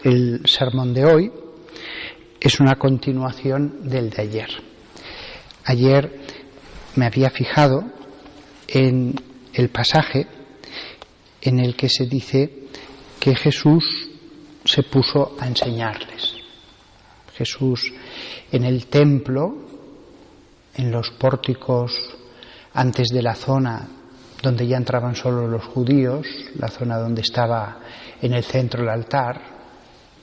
el sermón de hoy es una continuación del de ayer. Ayer me había fijado en el pasaje en el que se dice que Jesús se puso a enseñarles. Jesús en el templo, en los pórticos antes de la zona donde ya entraban solo los judíos, la zona donde estaba en el centro el altar,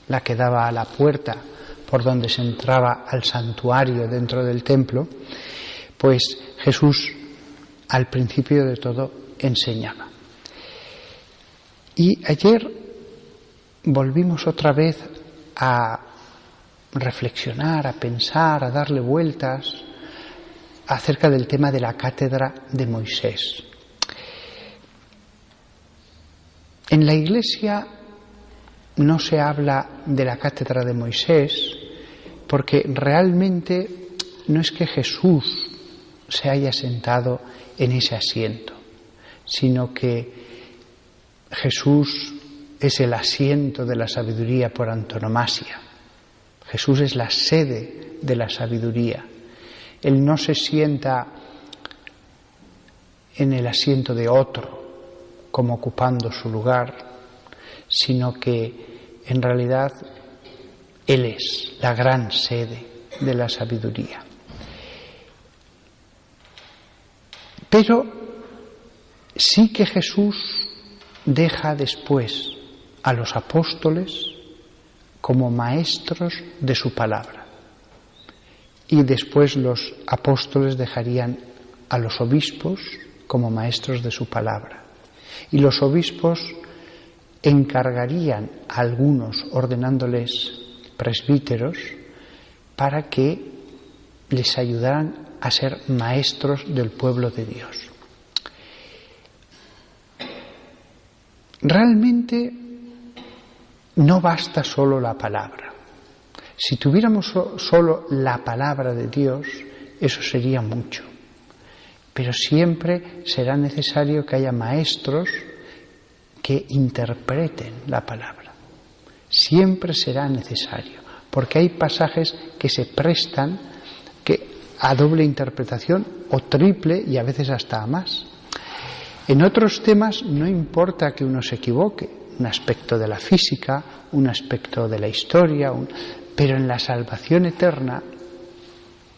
la que daba a la puerta por donde se entraba al santuario dentro del templo, pues Jesús al principio de todo enseñaba. Y ayer volvimos otra vez a reflexionar, a pensar, a darle vueltas acerca del tema de la cátedra de Moisés. En la Iglesia no se habla de la cátedra de Moisés porque realmente no es que Jesús se haya sentado en ese asiento, sino que Jesús es el asiento de la sabiduría por antonomasia. Jesús es la sede de la sabiduría. Él no se sienta en el asiento de otro, como ocupando su lugar, sino que en realidad Él es la gran sede de la sabiduría. Pero sí que Jesús deja después a los apóstoles como maestros de su palabra. Y después los apóstoles dejarían a los obispos como maestros de su palabra. Y los obispos encargarían a algunos, ordenándoles presbíteros, para que les ayudaran a ser maestros del pueblo de Dios. Realmente no basta solo la palabra. Si tuviéramos solo la palabra de Dios, eso sería mucho. Pero siempre será necesario que haya maestros que interpreten la palabra. Siempre será necesario, porque hay pasajes que se prestan a doble interpretación o triple y a veces hasta a más. En otros temas no importa que uno se equivoque, un aspecto de la física, un aspecto de la historia, pero en la salvación eterna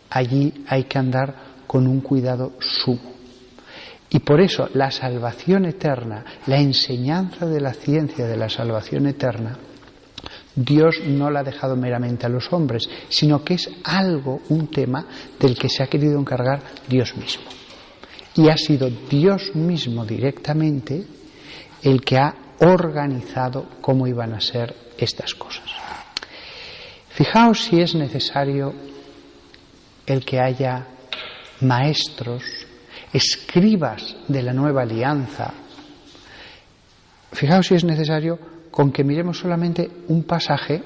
allí hay que andar con un cuidado sumo. Y por eso la salvación eterna, la enseñanza de la ciencia de la salvación eterna, Dios no la ha dejado meramente a los hombres, sino que es algo, un tema del que se ha querido encargar Dios mismo. Y ha sido Dios mismo directamente el que ha organizado cómo iban a ser estas cosas. Fijaos si es necesario el que haya maestros, escribas de la nueva alianza. Fijaos si es necesario con que miremos solamente un pasaje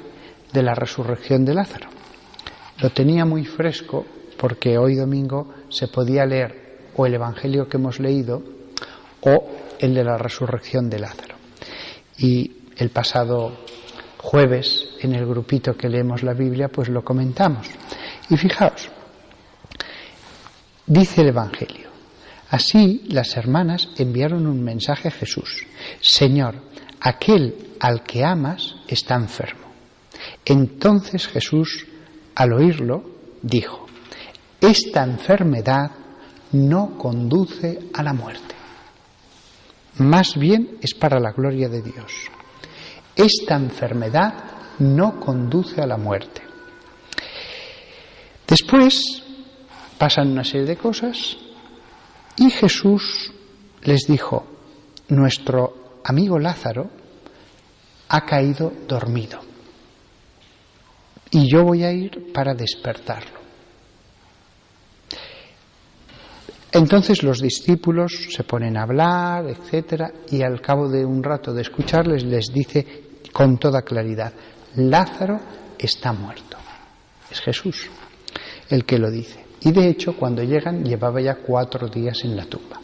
de la resurrección de Lázaro. Lo tenía muy fresco porque hoy domingo se podía leer o el Evangelio que hemos leído o el de la resurrección de Lázaro. Y el pasado jueves, en el grupito que leemos la Biblia, pues lo comentamos. Y fijaos, dice el Evangelio: así las hermanas enviaron un mensaje a Jesús: Señor, aquel al que amas está enfermo. Entonces Jesús, al oírlo, dijo: esta enfermedad no conduce a la muerte, más bien es para la gloria de Dios. Esta enfermedad no conduce a la muerte. Después pasan una serie de cosas y Jesús les dijo: nuestro amigo Lázaro ha caído dormido y yo voy a ir para despertarlo. Entonces los discípulos se ponen a hablar, etcétera, y al cabo de un rato de escucharles les dice con toda claridad: Lázaro está muerto. Es Jesús el que lo dice. Y de hecho, cuando llegan, llevaba ya 4 días en la tumba.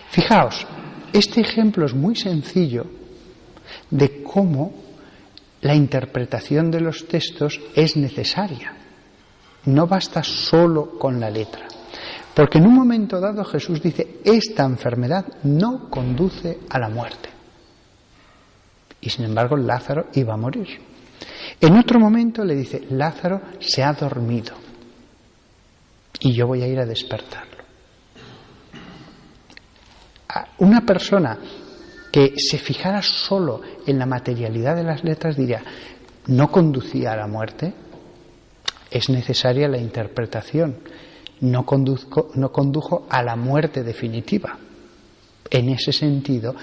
Fijaos, este ejemplo es muy sencillo de cómo la interpretación de los textos es necesaria. No basta solo con la letra. Porque en un momento dado Jesús dice, esta enfermedad no conduce a la muerte. Y sin embargo Lázaro iba a morir. En otro momento le dice, Lázaro se ha dormido y yo voy a ir a despertarlo. Una persona que se fijara solo en la materialidad de las letras diría, ¿no conducía a la muerte? Es necesaria la interpretación. No condujo a la muerte definitiva. En ese sentido,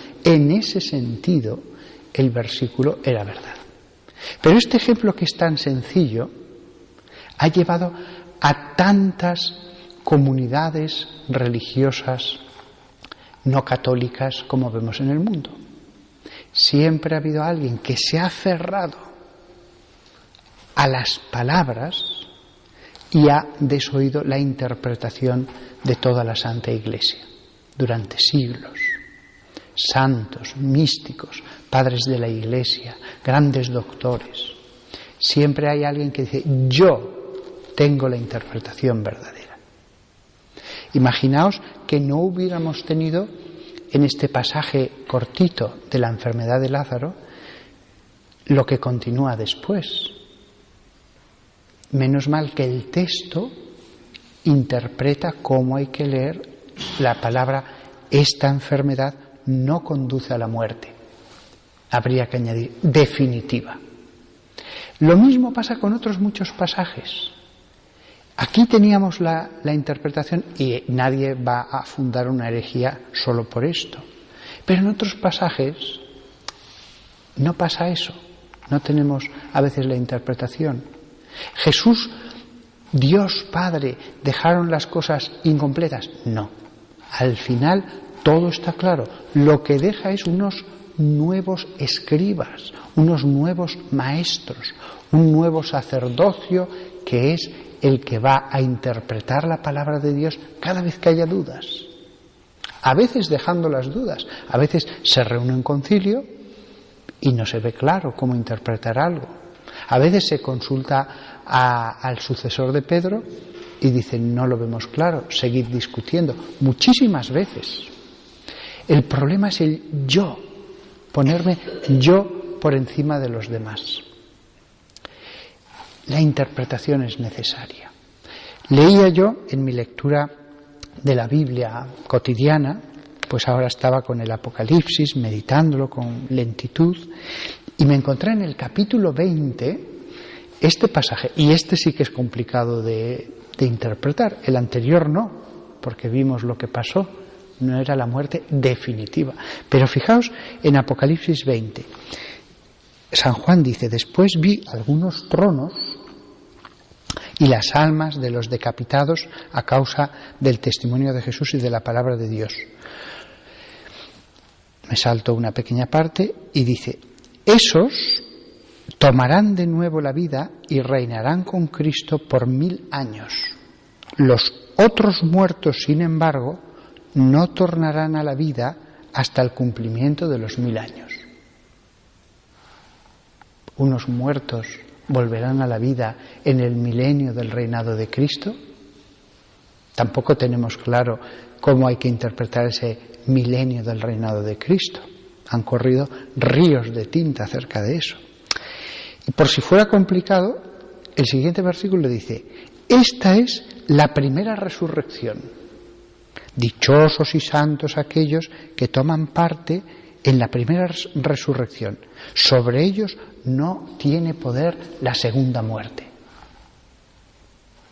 el versículo era verdad. Pero este ejemplo, que es tan sencillo, ha llevado a tantas comunidades religiosas no católicas como vemos en el mundo. Siempre ha habido alguien que se ha aferrado a las palabras y ha desoído la interpretación de toda la Santa Iglesia durante siglos. Santos, místicos, padres de la Iglesia, grandes doctores. Siempre hay alguien que dice, yo tengo la interpretación verdadera. Imaginaos que no hubiéramos tenido en este pasaje cortito de la enfermedad de Lázaro lo que continúa después. Menos mal que el texto interpreta cómo hay que leer la palabra, esta enfermedad no conduce a la muerte. Habría que añadir, definitiva. Lo mismo pasa con otros muchos pasajes. Aquí teníamos la interpretación y nadie va a fundar una herejía solo por esto. Pero en otros pasajes no pasa eso. No tenemos a veces la interpretación. Jesús, Dios Padre, ¿dejaron las cosas incompletas? No. Al final todo está claro. Lo que deja es unos nuevos escribas, unos nuevos maestros, un nuevo sacerdocio que es el que va a interpretar la palabra de Dios cada vez que haya dudas. A veces dejando las dudas, a veces se reúne un concilio y no se ve claro cómo interpretar algo. A veces se consulta al sucesor de Pedro y dicen, no lo vemos claro, seguid discutiendo. Muchísimas veces. El problema es el yo, ponerme yo por encima de los demás. La interpretación es necesaria. Leía yo en mi lectura de la Biblia cotidiana, pues ahora estaba con el Apocalipsis, meditándolo con lentitud, y me encontré en el capítulo 20 este pasaje, y este sí que es complicado de interpretar, el anterior no, porque vimos lo que pasó, no era la muerte definitiva. Pero fijaos en Apocalipsis 20, San Juan dice, después vi algunos tronos y las almas de los decapitados a causa del testimonio de Jesús y de la palabra de Dios. Me salto una pequeña parte y dice, esos tomarán de nuevo la vida y reinarán con Cristo por 1000 años. Los otros muertos, sin embargo, no tornarán a la vida hasta el cumplimiento de los 1000 años. Unos muertos volverán a la vida en el milenio del reinado de Cristo. Tampoco tenemos claro cómo hay que interpretar ese milenio del reinado de Cristo. Han corrido ríos de tinta acerca de eso. Y por si fuera complicado, el siguiente versículo dice, esta es la primera resurrección. Dichosos y santos aquellos que toman parte en la primera resurrección. Sobre ellos no tiene poder la segunda muerte.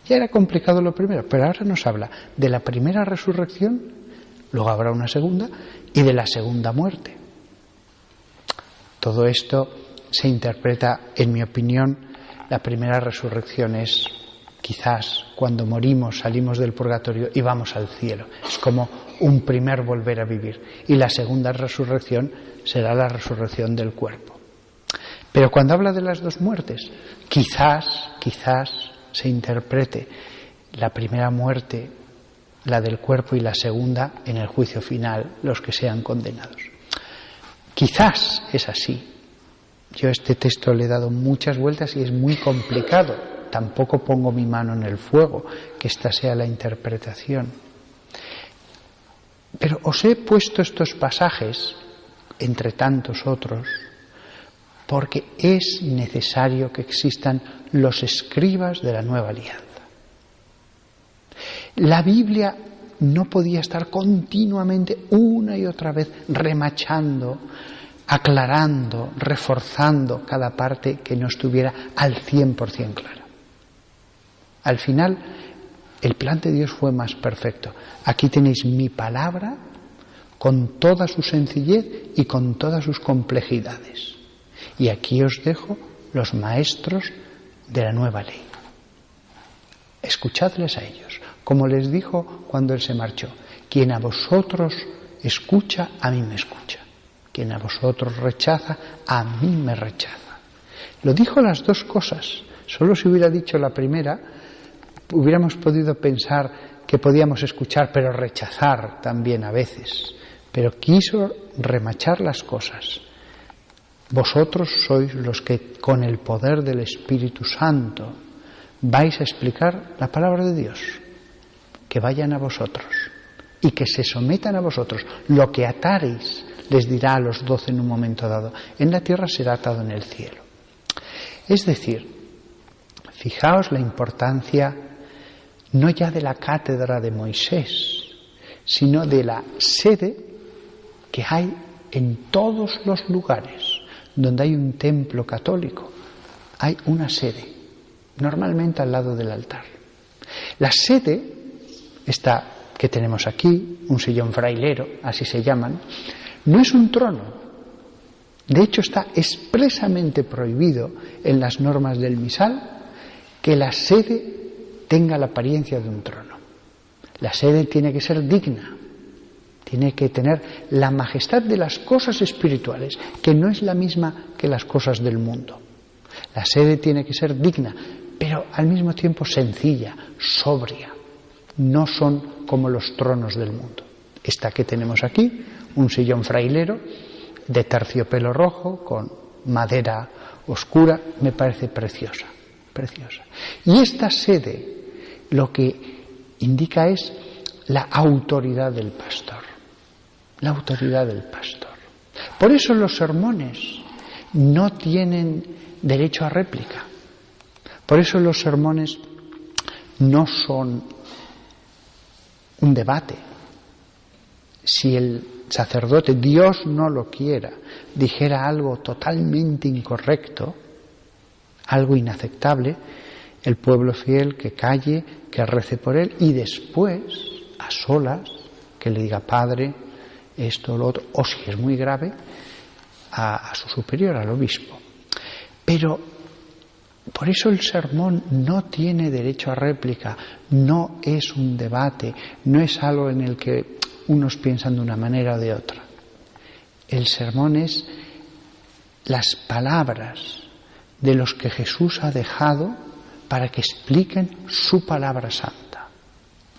Ya era complicado lo primero, pero ahora nos habla de la primera resurrección, luego habrá una segunda, y de la segunda muerte. Todo esto se interpreta, en mi opinión, la primera resurrección es quizás cuando morimos, salimos del purgatorio y vamos al cielo. Es como un primer volver a vivir. Y la segunda resurrección será la resurrección del cuerpo. Pero cuando habla de las dos muertes, quizás se interprete la primera muerte, la del cuerpo, y la segunda en el juicio final, los que sean condenados. Quizás es así. Yo a este texto le he dado muchas vueltas y es muy complicado. Tampoco pongo mi mano en el fuego, que esta sea la interpretación. Pero os he puesto estos pasajes, entre tantos otros, porque es necesario que existan los escribas de la nueva alianza. La Biblia no podía estar continuamente una y otra vez remachando, aclarando, reforzando cada parte que no estuviera al 100% clara. Al final, el plan de Dios fue más perfecto. Aquí tenéis mi palabra con toda su sencillez y con todas sus complejidades. Y aquí os dejo los maestros de la nueva ley. Escuchadles a ellos, como les dijo cuando Él se marchó. Quien a vosotros escucha, a mí me escucha. Quien a vosotros rechaza, a mí me rechaza. Lo dijo las dos cosas. Solo si hubiera dicho la primera, hubiéramos podido pensar que podíamos escuchar, pero rechazar también a veces. Pero quiso remachar las cosas. Vosotros sois los que con el poder del Espíritu Santo vais a explicar la palabra de Dios. Que vayan a vosotros y que se sometan a vosotros. Lo que atareis, les dirá a los 12 en un momento dado, en la tierra será atado en el cielo. Es decir, fijaos la importancia no ya de la cátedra de Moisés, sino de la sede que hay en todos los lugares donde hay un templo católico. Hay una sede, normalmente al lado del altar. La sede, esta que tenemos aquí, un sillón frailero, así se llaman, no es un trono. De hecho, está expresamente prohibido en las normas del misal que la sede tenga la apariencia de un trono. La sede tiene que ser digna, tiene que tener la majestad de las cosas espirituales, que no es la misma que las cosas del mundo. La sede tiene que ser digna, pero al mismo tiempo sencilla, sobria. No son como los tronos del mundo. Esta que tenemos aquí, un sillón frailero de terciopelo rojo con madera oscura, me parece preciosa, preciosa. Y esta sede lo que indica es la autoridad del pastor, la autoridad del pastor. Por eso los sermones no tienen derecho a réplica. Por eso los sermones no son un debate. Si el sacerdote, Dios no lo quiera, dijera algo totalmente incorrecto, algo inaceptable, el pueblo fiel que calle, que rece por él y después, a solas, que le diga Padre, esto, lo otro, o si es muy grave, a su superior, al obispo. Pero por eso el sermón no tiene derecho a réplica, no es un debate, no es algo en el que unos piensan de una manera o de otra. El sermón es las palabras de los que Jesús ha dejado para que expliquen su palabra santa.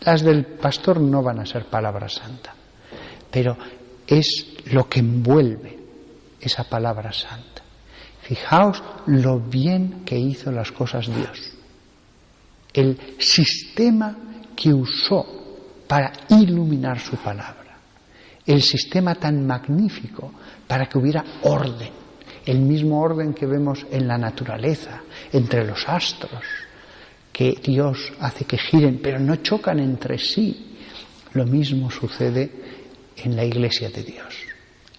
Las del pastor no van a ser palabra santa, pero es lo que envuelve esa palabra santa. Fijaos lo bien que hizo las cosas Dios. El sistema que usó para iluminar su palabra. El sistema tan magnífico para que hubiera orden. El mismo orden que vemos en la naturaleza, entre los astros, que Dios hace que giren, pero no chocan entre sí. Lo mismo sucede en la Iglesia de Dios.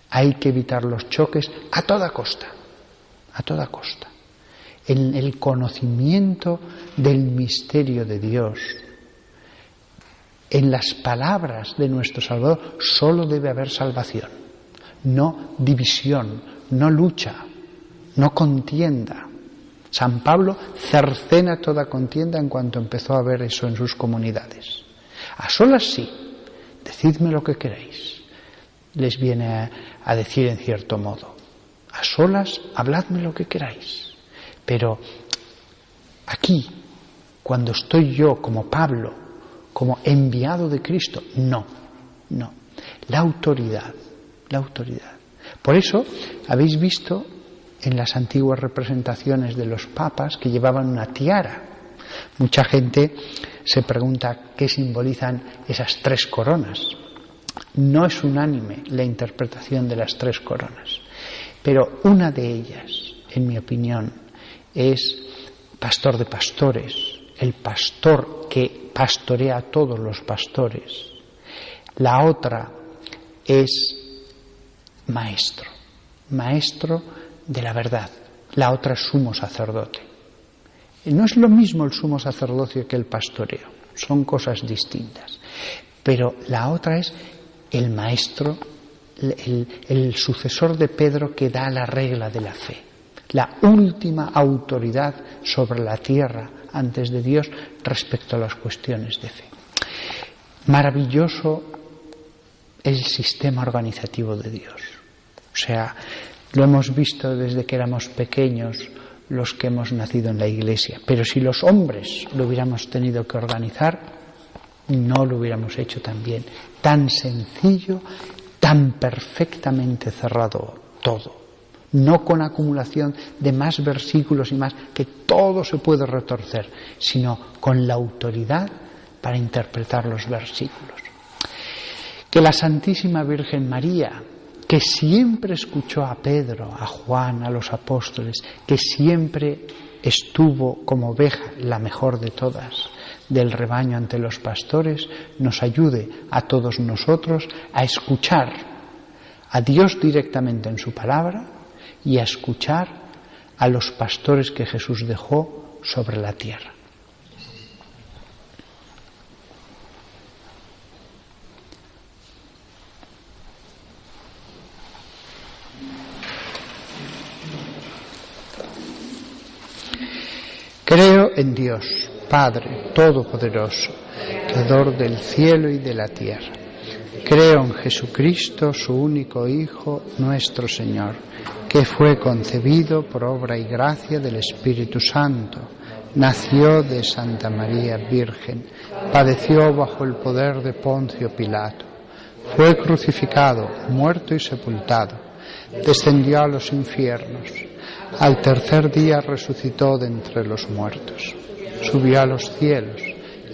Hay que evitar los choques a toda costa, a toda costa. En el conocimiento del misterio de Dios, en las palabras de nuestro Salvador, solo debe haber salvación, no división, no lucha, no contienda. San Pablo cercena toda contienda en cuanto empezó a ver eso en sus comunidades. A solas sí, decidme lo que queréis, les viene a decir en cierto modo. A solas, habladme lo que queráis. Pero aquí, cuando estoy yo como Pablo, como enviado de Cristo, no. La autoridad. Por eso habéis visto en las antiguas representaciones de los papas que llevaban una tiara. Mucha gente se pregunta qué simbolizan esas 3 coronas. No es unánime la interpretación de las 3 coronas, pero una de ellas, en mi opinión, es pastor de pastores, el pastor que pastorea a todos los pastores. La otra es maestro, maestro de la verdad. La otra es sumo sacerdote. No es lo mismo el sumo sacerdocio que el pastoreo, son cosas distintas. Pero la otra es el maestro, el sucesor de Pedro que da la regla de la fe, la última autoridad sobre la tierra antes de Dios respecto a las cuestiones de fe. Maravilloso el sistema organizativo de Dios. O sea, lo hemos visto desde que éramos pequeños los que hemos nacido en la Iglesia. Pero si los hombres lo hubiéramos tenido que organizar, no lo hubiéramos hecho tan bien. Tan sencillo, tan perfectamente cerrado todo. No con acumulación de más versículos y más, que todo se puede retorcer, sino con la autoridad para interpretar los versículos. Que la Santísima Virgen María, que siempre escuchó a Pedro, a Juan, a los apóstoles, que siempre estuvo como oveja, la mejor de todas, del rebaño ante los pastores, nos ayude a todos nosotros a escuchar a Dios directamente en su palabra y a escuchar a los pastores que Jesús dejó sobre la tierra. Creo en Dios, Padre Todopoderoso, Creador del cielo y de la tierra. Creo en Jesucristo, su único Hijo, nuestro Señor, que fue concebido por obra y gracia del Espíritu Santo, nació de Santa María Virgen, padeció bajo el poder de Poncio Pilato, fue crucificado, muerto y sepultado, descendió a los infiernos. Al tercer día resucitó de entre los muertos, subió a los cielos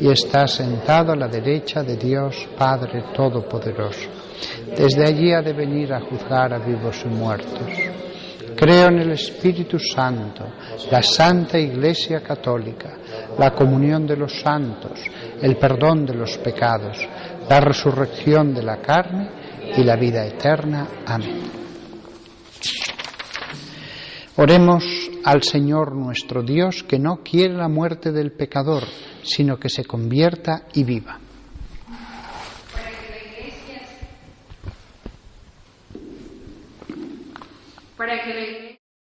y está sentado a la derecha de Dios Padre Todopoderoso. Desde allí ha de venir a juzgar a vivos y muertos. Creo en el Espíritu Santo, la Santa Iglesia Católica, la comunión de los santos, el perdón de los pecados, la resurrección de la carne y la vida eterna. Amén. Oremos al Señor nuestro Dios, que no quiere la muerte del pecador, sino que se convierta y viva. Para que la Iglesia